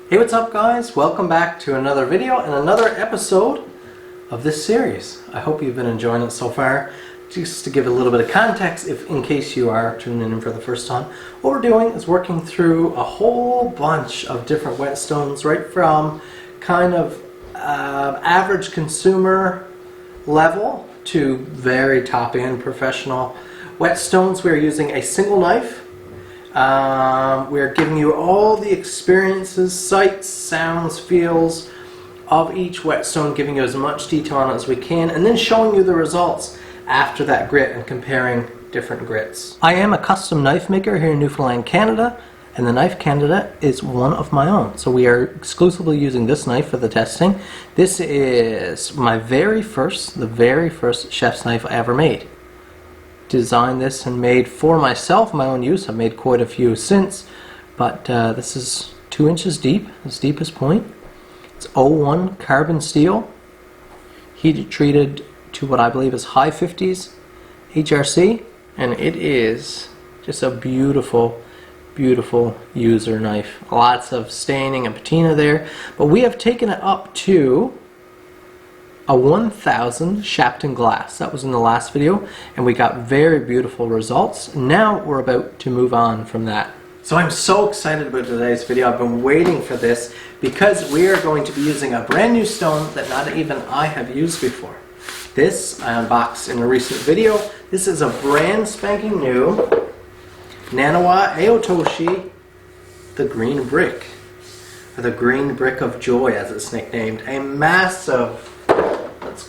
Hey, what's up guys? Welcome back to another video and another episode of this series. I hope you've been enjoying it so far. Just to give a little bit of context, if in case you are tuning in for the first time, what we're doing is working through a whole bunch of different whetstones, right from kind of average consumer level to very top-end professional whetstones. We're using a single knife. We're giving you all the experiences, sights, sounds, feels of each whetstone, giving you as much detail on it as we can, and then showing you the results after that grit and comparing different grits. I am a custom knife maker here in Newfoundland, Canada, and the knife candidate is one of my own. So we are exclusively using this knife for the testing. This is my the very first chef's knife I ever made. Designed this and made for myself, my own use. I've made quite a few since, but this is 2 inches deep, its deepest point. It's 01 carbon steel, heat treated to what I believe is high 50s HRC, and it is just a beautiful, beautiful user knife. Lots of staining and patina there, but we have taken it up to a 1000 Shapton glass. That was in the last video, and we got very beautiful results. Now we're about to move on from that. So I'm so excited about today's video. I've been waiting for this because we are going to be using a brand new stone that not even I have used before. This I unboxed in a recent video. This is a brand spanking new Nanawa AOTOSHI, the green brick, or the green brick of joy as it's nicknamed. A massive, let's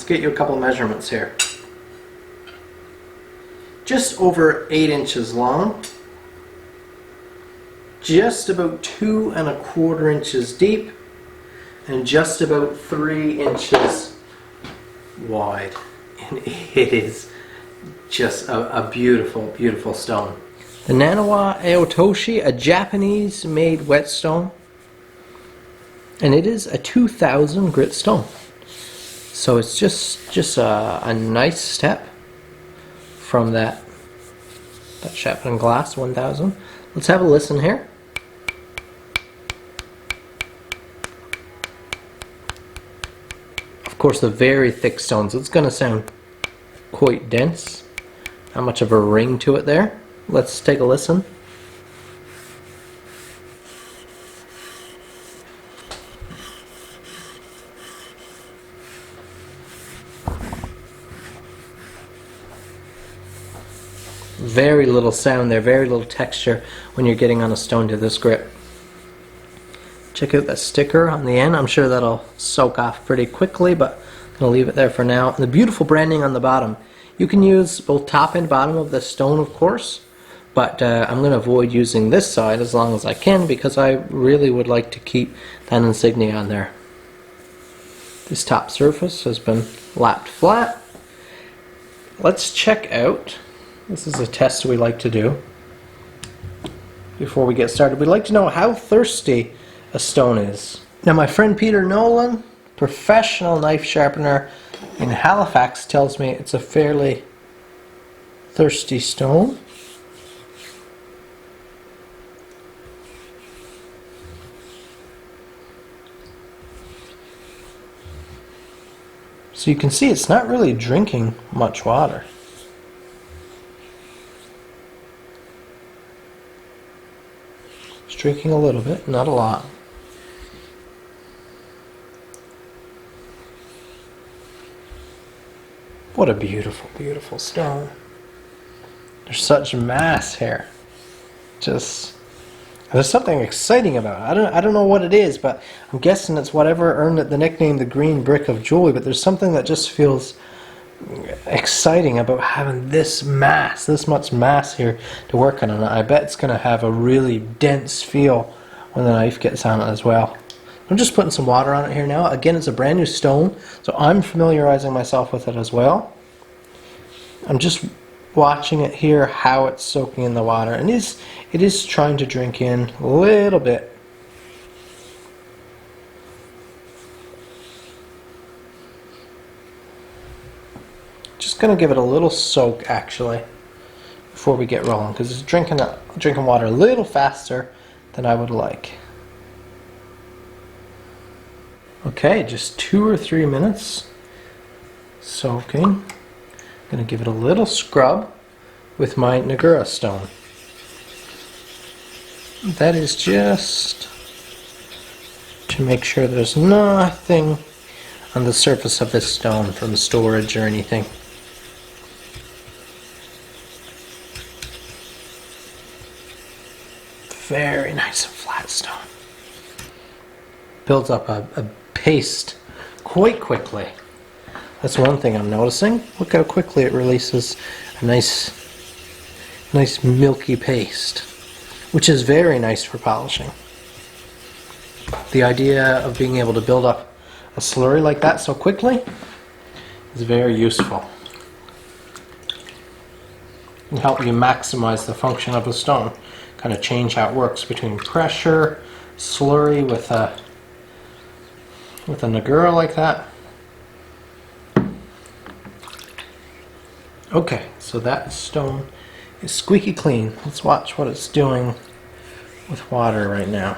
get you a couple measurements here. Just over 8 inches long, just about 2 1/4 inches deep, and just about 3 inches wide. And it is just a beautiful, beautiful stone. The Nanawa AOTOSHI, a Japanese made whetstone. And it is a 2000 grit stone. So it's just a nice step from that Shapton glass 1000. Let's have a listen here. Of course, the very thick stones, it's going to sound quite dense. Not much of a ring to it there. Let's take a listen. Very little sound there, very little texture when you're getting on a stone to this grip. Check out that sticker on the end. I'm sure that'll soak off pretty quickly, but I'm going to leave it there for now. And the beautiful branding on the bottom. You can use both top and bottom of the stone, of course, but I'm going to avoid using this side as long as I can because I really would like to keep that insignia on there. This top surface has been lapped flat. Let's check out. This is a test we like to do before we get started. We like to know how thirsty a stone is. Now my friend Peter Nolan, professional knife sharpener in Halifax, tells me it's a fairly thirsty stone. So you can see it's not really drinking much water. Drinking a little bit, not a lot. What a beautiful, beautiful stone. There's such mass here. Just, there's something exciting about it. I don't know what it is, but I'm guessing it's whatever earned it the nickname the green brick of joy, but there's something that just feels exciting about having this much mass here to work on, and I bet it's going to have a really dense feel when the knife gets on it as well. I'm just putting some water on it here now. Again, it's a brand new stone, so I'm familiarizing myself with it as well. I'm just watching it here, how it's soaking in the water, and it is trying to drink in a little bit. Just going to give it a little soak actually before we get rolling, because it's drinking water a little faster that I would like. Okay, just 2 or 3 minutes soaking. I'm going to give it a little scrub with my Nagura stone. That is just to make sure there's nothing on the surface of this stone from storage or anything. Very nice and flat stone. Builds up a paste quite quickly. That's one thing I'm noticing. Look how quickly it releases a nice milky paste, which is very nice for polishing. The idea of being able to build up a slurry like that so quickly is very useful. It can help you maximize the function of a stone. Kind of change how it works between pressure, slurry with a Nagura like that. Okay, so that stone is squeaky clean. Let's watch what it's doing with water right now.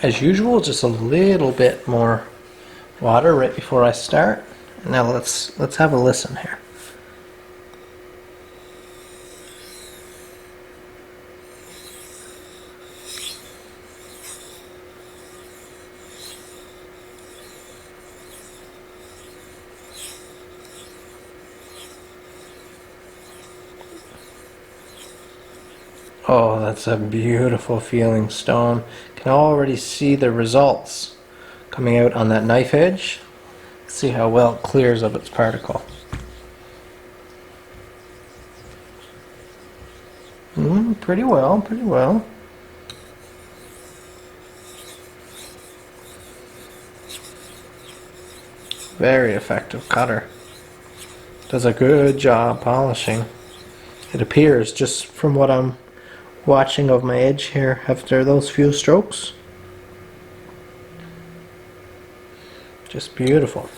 As usual, just a little bit more water right before I start. Now let's have a listen here. Oh, that's a beautiful feeling stone. Can already see the results coming out on that knife edge. See how well it clears of its particle. Pretty well, pretty well. Very effective cutter. Does a good job polishing. It appears, just from what I'm watching of my edge here after those few strokes. Just beautiful.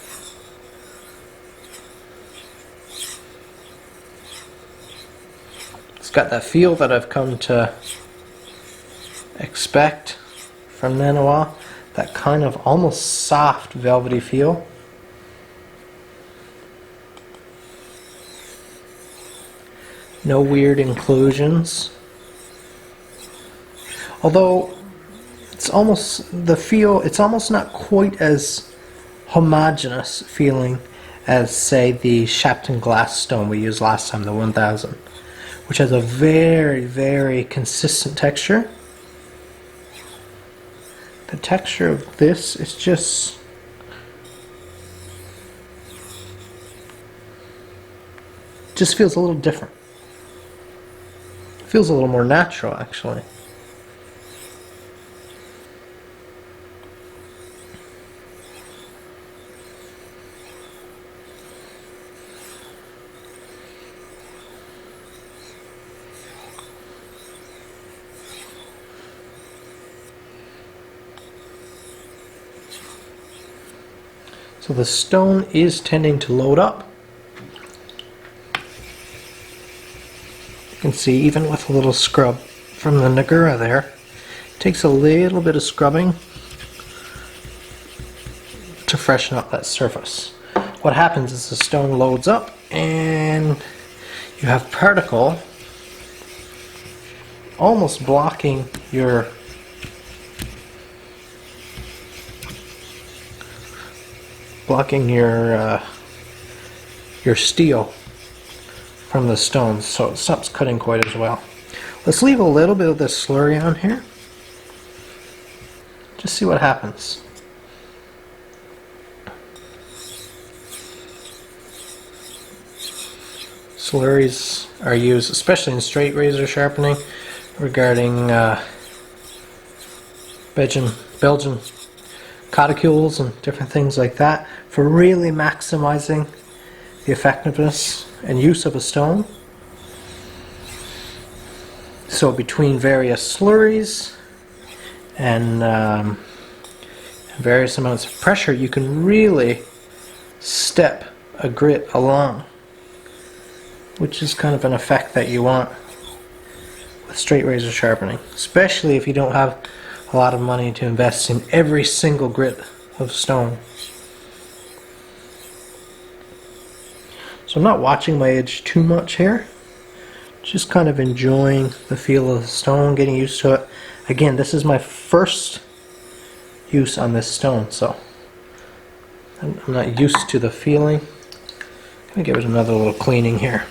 It's got that feel that I've come to expect from Nanoa, that kind of almost soft velvety feel. No weird inclusions. Although it's almost not quite as homogeneous feeling as, say, the Shapton glass stone we used last time, the 1000, which has a very, very consistent texture. The texture of this is just feels a little different. It feels a little more natural, actually. So the stone is tending to load up. You can see even with a little scrub from the Nagura there, it takes a little bit of scrubbing to freshen up that surface. What happens is the stone loads up and you have particle almost blocking your steel from the stones, so it stops cutting quite as well. Let's leave a little bit of this slurry on here. Just see what happens. Slurries are used, especially in straight razor sharpening, regarding Belgian cuticules and different things like that, for really maximizing the effectiveness and use of a stone. So between various slurries and various amounts of pressure, you can really step a grit along, which is kind of an effect that you want with straight razor sharpening, especially if you don't have a lot of money to invest in every single grit of stone. So I'm not watching my edge too much here, just kind of enjoying the feel of the stone, getting used to it. Again, this is my first use on this stone, so I'm not used to the feeling. I'm going to give it another little cleaning here.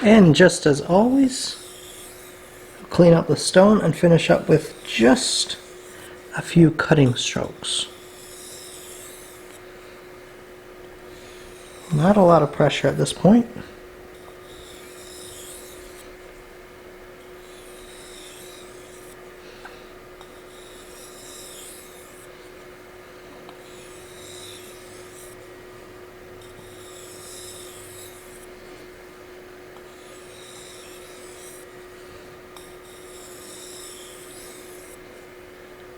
And just as always, clean up the stone and finish up with just a few cutting strokes. Not a lot of pressure at this point.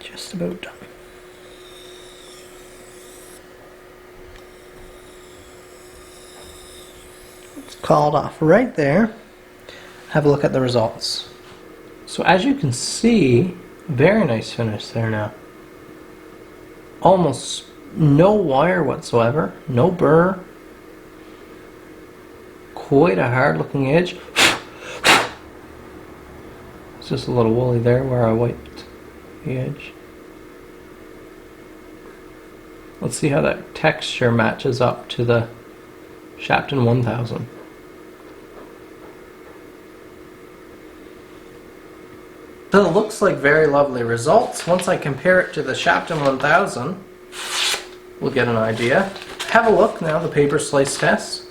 Just about done. It's called off right there. Have a look at the results. So as you can see, very nice finish there now. Almost no wire whatsoever, no burr. Quite a hard looking edge. It's just a little woolly there where I wiped the edge. Let's see how that texture matches up to the Shapton 1000. So it looks like very lovely results. Once I compare it to the Shapton 1000, we'll get an idea. Have a look now, the paper slice test.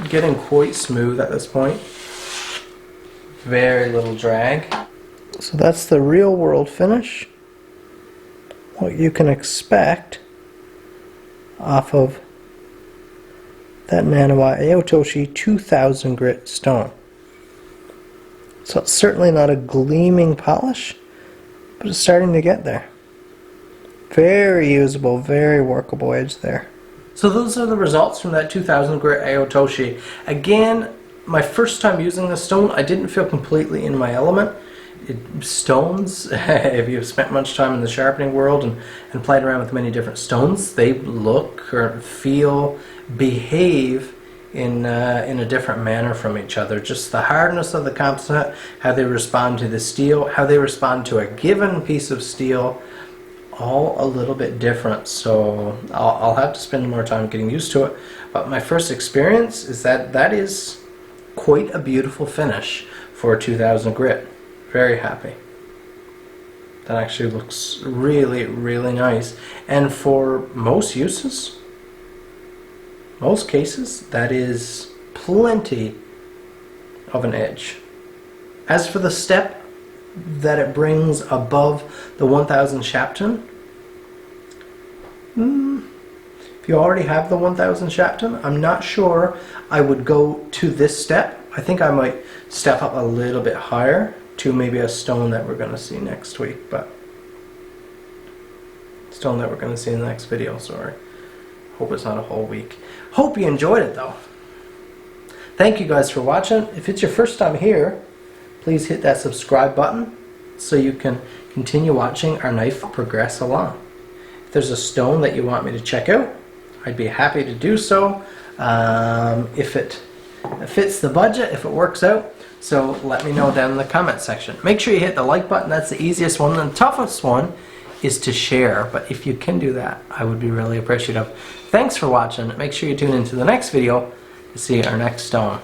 Getting quite smooth at this point. Very little drag. So that's the real world finish. What you can expect off of that Nanawa AOTOSHI 2000 grit stone. So it's certainly not a gleaming polish, but it's starting to get there. Very usable, very workable edge there. So those are the results from that 2000 grit AOTOSHI. Again, my first time using the stone, I didn't feel completely in my element. Stones, if you've spent much time in the sharpening world and played around with many different stones, they look or feel, behave in a different manner from each other. Just the hardness of the composite, how they respond to the steel, how they respond to a given piece of steel, all a little bit different. So I'll have to spend more time getting used to it. But my first experience is that is quite a beautiful finish for a 2000 grit. Very happy. That actually looks really, really nice. And for most uses, most cases, that is plenty of an edge. As for the step that it brings above the 1000 Shapton, if you already have the 1000 Shapton, I'm not sure I would go to this step. I think I might step up a little bit higher to maybe a stone that we're going to see next week, but stone that we're going to see in the next video, sorry. Hope it's not a whole week. Hope you enjoyed it though. Thank you guys for watching. If it's your first time here, please hit that subscribe button so you can continue watching our knife progress along. If there's a stone that you want me to check out, I'd be happy to do so. If it fits the budget, if it works out. So let me know down in the comment section. Make sure you hit the like button. That's the easiest one. And the toughest one is to share. But if you can do that, I would be really appreciative. Thanks for watching. Make sure you tune into the next video to see our next stone.